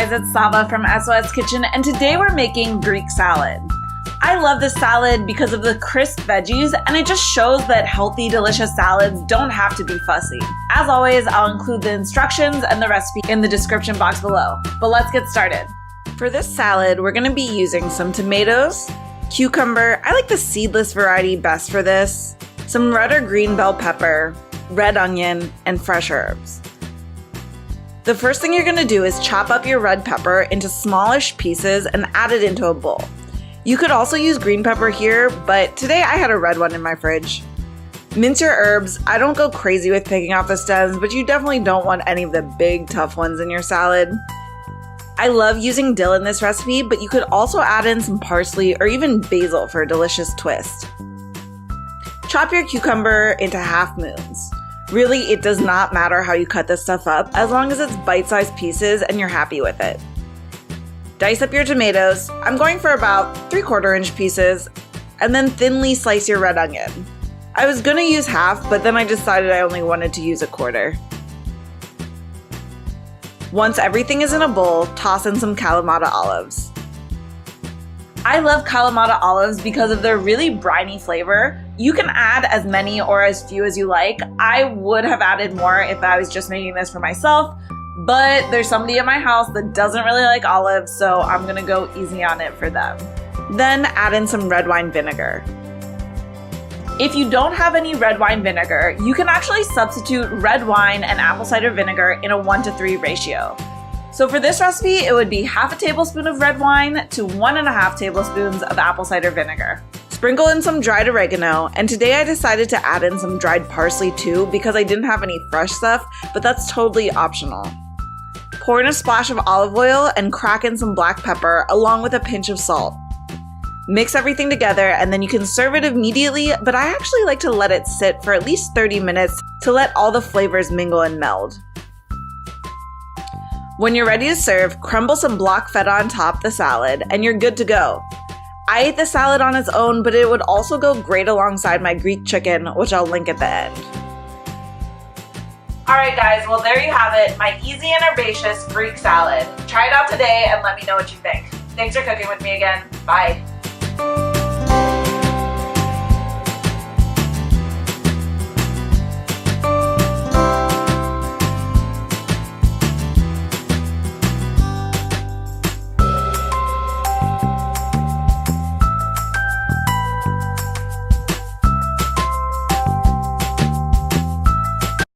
guys, it's Sava from SOS Kitchen, and today we're making Greek salad. I love this salad because of the crisp veggies, and it just shows that healthy, delicious salads don't have to be fussy. As always, I'll include the instructions and the recipe in the description box below. But let's get started. For this salad, we're going to be using some tomatoes, cucumber, I like the seedless variety best for this, some red or green bell pepper, red onion, and fresh herbs. The first thing you're going to do is chop up your red pepper into smallish pieces and add it into a bowl. You could also use green pepper here, but today I had a red one in my fridge. Mince your herbs. I don't go crazy with picking off the stems, but you definitely don't want any of the big, tough ones in your salad. I love using dill in this recipe, but you could also add in some parsley or even basil for a delicious twist. Chop your cucumber into half moons. Really, it does not matter how you cut this stuff up, as long as it's bite-sized pieces and you're happy with it. Dice up your tomatoes. I'm going for about 3/4 inch pieces, and then thinly slice your red onion. I was gonna use half, but then I decided I only wanted to use 1/4. Once everything is in a bowl, toss in some Kalamata olives. I love Kalamata olives because of their really briny flavor. You can add as many or as few as you like. I would have added more if I was just making this for myself, but there's somebody in my house that doesn't really like olives, so I'm gonna go easy on it for them. Then add in some red wine vinegar. If you don't have any red wine vinegar, you can actually substitute red wine and apple cider vinegar in a 1:3 ratio. So for this recipe, it would be half a tablespoon of red wine to 1.5 tablespoons of apple cider vinegar. Sprinkle in some dried oregano, and today I decided to add in some dried parsley too because I didn't have any fresh stuff, but that's totally optional. Pour in a splash of olive oil and crack in some black pepper along with a pinch of salt. Mix everything together and then you can serve it immediately, but I actually like to let it sit for at least 30 minutes to let all the flavors mingle and meld. When you're ready to serve, crumble some block feta on top of the salad and you're good to go. I ate the salad on its own, but it would also go great alongside my Greek chicken, which I'll link at the end. Alright guys, well there you have it, my easy and herbaceous Greek salad. Try it out today and let me know what you think. Thanks for cooking with me again. Bye.